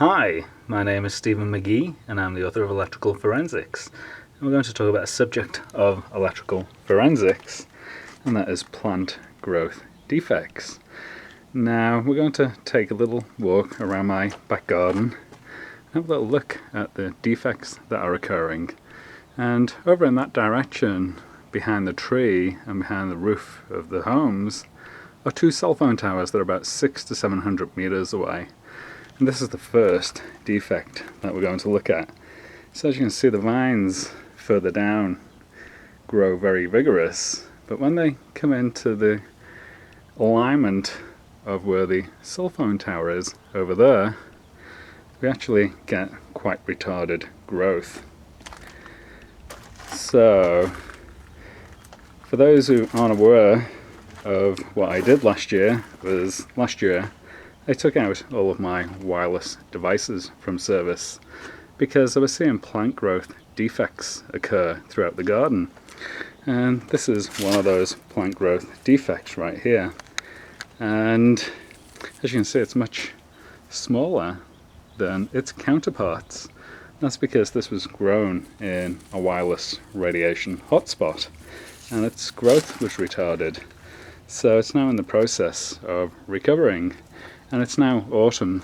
Hi, my name is Stephen McGee and I'm the author of Electrical Forensics. And we're going to talk about a subject of electrical forensics, and that is plant growth defects. Now we're going to take a little walk around my back garden and have a little look at the defects that are occurring. And over in that direction, behind the tree and behind the roof of the homes, are two cell phone towers that are about 600 to 700 meters away. And this is the first defect that we're going to look at. So as you can see, the vines further down grow very vigorous, but when they come into the alignment of where the cell phone tower is over there, we actually get quite retarded growth. So for those who aren't aware of what I did last year, I took out all of my wireless devices from service because I was seeing plant growth defects occur throughout the garden. And this is one of those plant growth defects right here. And as you can see, it's much smaller than its counterparts. That's because this was grown in a wireless radiation hotspot and its growth was retarded. So it's now in the process of recovering. And it's now autumn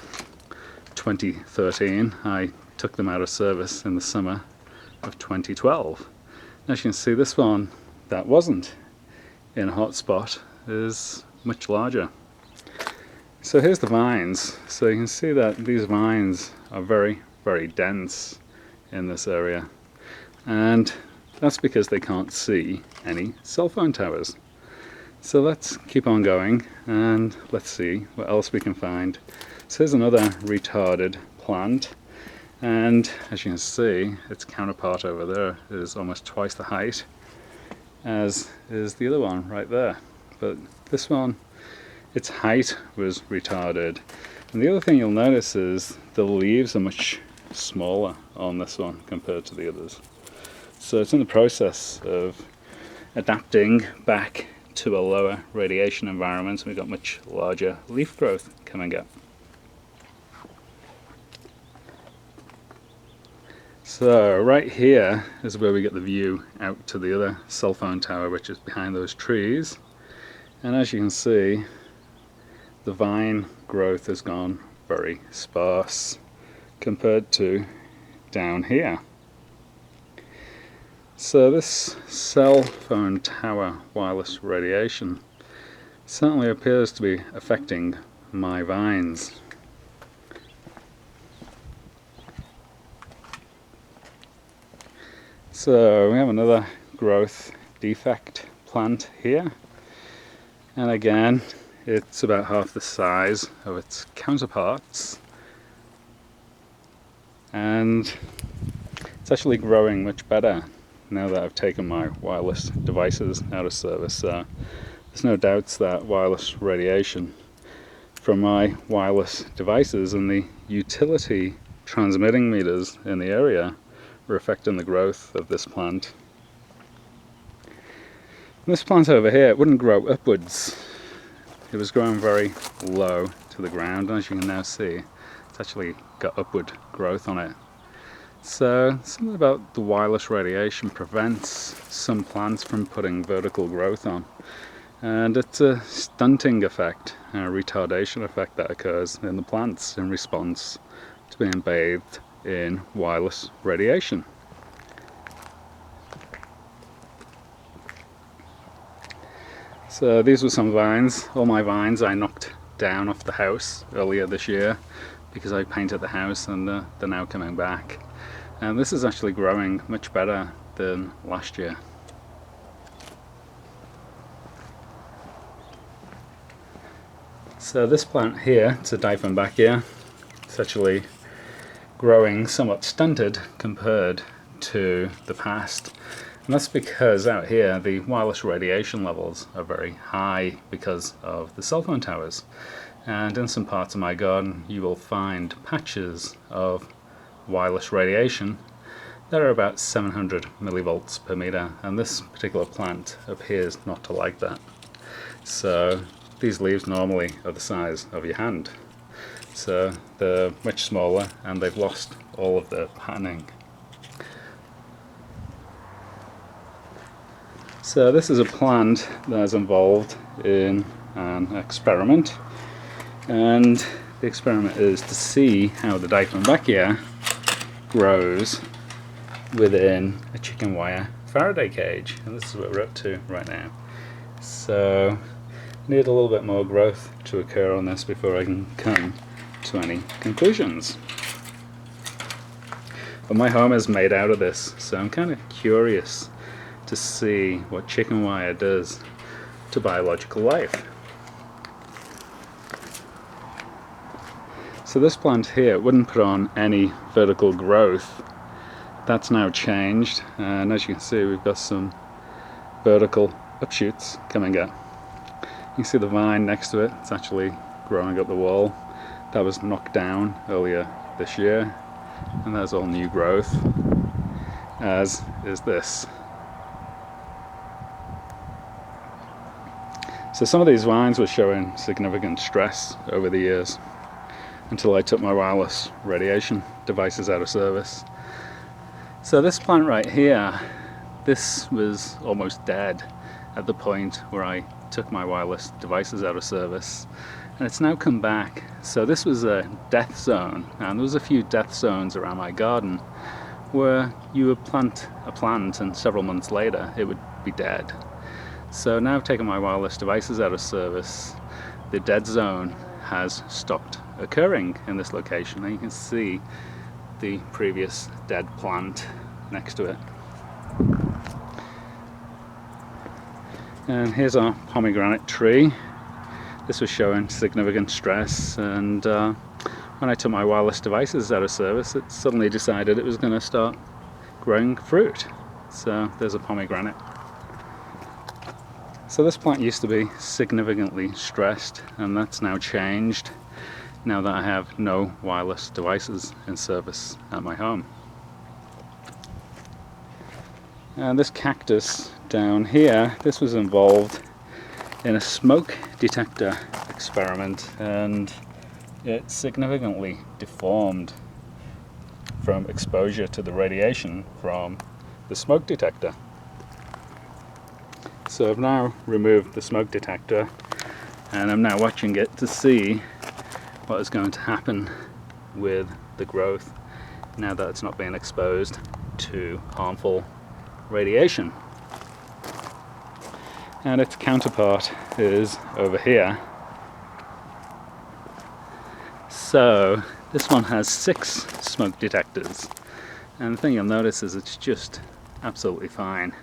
2013. I took them out of service in the summer of 2012. As you can see, this one that wasn't in a hotspot is much larger. So here's the vines. So you can see that these vines are very, very dense in this area. And that's because they can't see any cell phone towers. So let's keep on going and let's see what else we can find. So here's another retarded plant, and as you can see, its counterpart over there is almost twice the height as is the other one right there. But this one, its height was retarded. And the other thing you'll notice is the leaves are much smaller on this one compared to the others. So it's in the process of adapting back to a lower radiation environment, and we've got much larger leaf growth coming up. So right here is where we get the view out to the other cell phone tower, which is behind those trees. And as you can see, the vine growth has gone very sparse compared to down here. So this cell phone tower wireless radiation certainly appears to be affecting my vines. So we have another growth defect plant here, and again it's about half the size of its counterparts, and it's actually growing much better now that I've taken my wireless devices out of service. So there's no doubts that wireless radiation from my wireless devices and the utility transmitting meters in the area were affecting the growth of this plant. And this plant over here, it wouldn't grow upwards. It was growing very low to the ground, and as you can now see, it's actually got upward growth on it. So something about the wireless radiation prevents some plants from putting vertical growth on, and it's a stunting effect, a retardation effect that occurs in the plants in response to being bathed in wireless radiation. So these were some vines. All my vines I knocked down off the house earlier this year because I painted the house, and they're now coming back. And this is actually growing much better than last year. So this plant here, it's a Dieffenbachia, it's actually growing somewhat stunted compared to the past. And that's because out here the wireless radiation levels are very high because of the cell phone towers. And in some parts of my garden you will find patches of wireless radiation that are about 700 millivolts per meter, and this particular plant appears not to like that. So these leaves normally are the size of your hand. so they're much smaller and they've lost all of their patterning. So this is a plant that is involved in an experiment, and the experiment is to see how the Diplomachia grows within a chicken wire Faraday cage, and this is what we're up to right now. So I need a little bit more growth to occur on this before I can come to any conclusions. But my home is made out of this, so I'm kind of curious to see what chicken wire does to biological life. So this plant here wouldn't put on any vertical growth. That's now changed, and as you can see we've got some vertical upshoots coming up. You can see the vine next to it, it's actually growing up the wall. That was knocked down earlier this year, and there's all new growth, as is this. So some of these vines were showing significant stress over the years, until I took my wireless radiation devices out of service. So this plant right here, this was almost dead at the point where I took my wireless devices out of service, and it's now come back. So this was a death zone, and there was a few death zones around my garden where you would plant a plant and several months later it would be dead. So now I've taken my wireless devices out of service, the dead zone has stopped occurring in this location, and you can see the previous dead plant next to it. And here's our pomegranate tree. This was showing significant stress, and when I took my wireless devices out of service, it suddenly decided it was going to start growing fruit. So there's a pomegranate. So this plant used to be significantly stressed, and that's now changed now that I have no wireless devices in service at my home. And this cactus down here, this was involved in a smoke detector experiment, and it significantly deformed from exposure to the radiation from the smoke detector. So I've now removed the smoke detector, and I'm now watching it to see what is going to happen with the growth now that it's not being exposed to harmful radiation. And its counterpart is over here. So this one has 6 smoke detectors, and the thing you'll notice is it's just absolutely fine.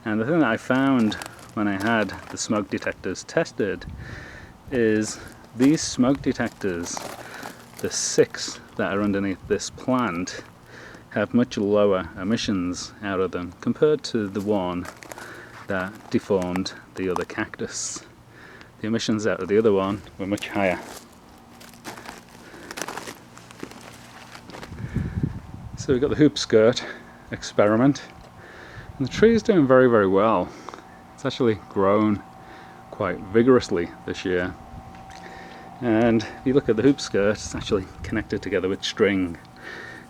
And the thing that I found when I had the smoke detectors tested is these smoke detectors, the 6 that are underneath this plant, have much lower emissions out of them compared to the one that deformed the other cactus. The emissions out of the other one were much higher. So we've got the hoop skirt experiment, and the tree is doing very, very well. It's actually grown quite vigorously this year. And if you look at the hoop skirt, it's actually connected together with string.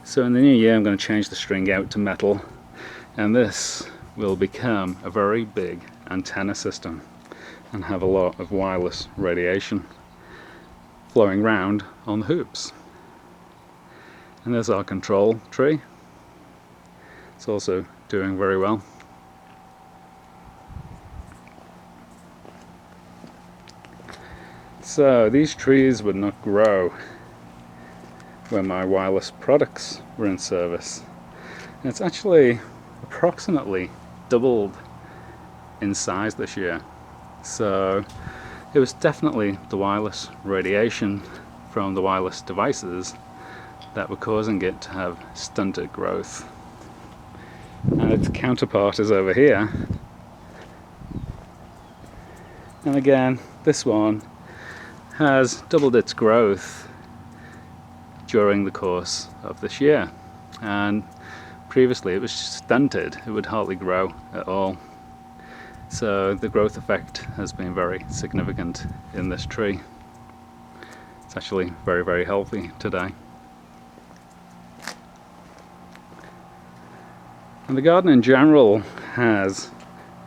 So in the new year I'm going to change the string out to metal, and this will become a very big antenna system and have a lot of wireless radiation flowing round on the hoops. And there's our control tree. It's also doing very well. So these trees would not grow when my wireless products were in service. And it's actually approximately doubled in size this year. So it was definitely the wireless radiation from the wireless devices that were causing it to have stunted growth. And its counterpart is over here. And again, this one has doubled its growth during the course of this year, and previously it was stunted, it would hardly grow at all. So the growth effect has been very significant in this tree. It's actually very, very healthy today. And the garden in general has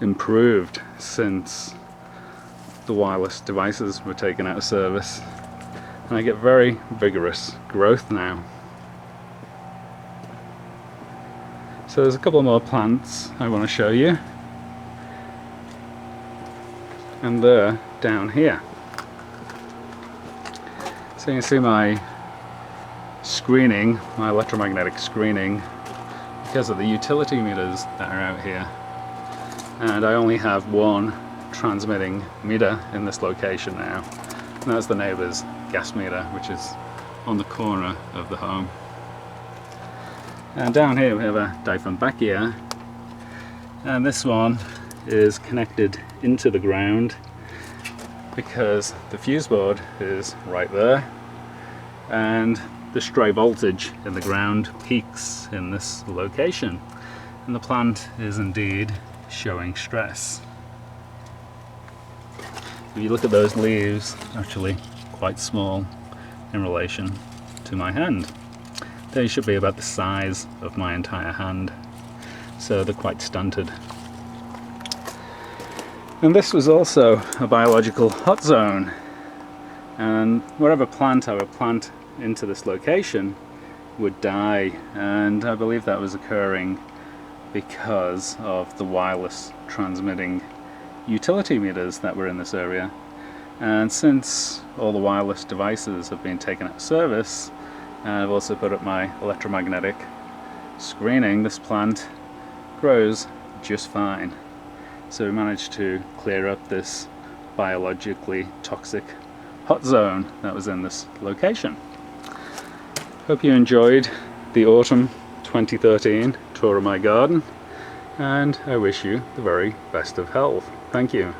improved since the wireless devices were taken out of service, and I get very vigorous growth now. So there's a couple more plants I want to show you, and they're down here. So you can see my screening, my electromagnetic screening, because of the utility meters that are out here. And I only have one transmitting meter in this location now, and that's the neighbour's gas meter, which is on the corner of the home. And down here we have a Dieffenbachia, and this one is connected into the ground because the fuse board is right there, and the stray voltage in the ground peaks in this location, and the plant is indeed showing stress. If you look at those leaves, actually quite small in relation to my hand. They should be about the size of my entire hand, so they're quite stunted. And this was also a biological hot zone, and wherever plant I would plant into this location would die, and I believe that was occurring because of the wireless transmitting utility meters that were in this area. And since all the wireless devices have been taken out of service, and I've also put up my electromagnetic screening, this plant grows just fine. So we managed to clear up this biologically toxic hot zone that was in this location. Hope you enjoyed the autumn 2013 tour of my garden, and I wish you the very best of health. Thank you.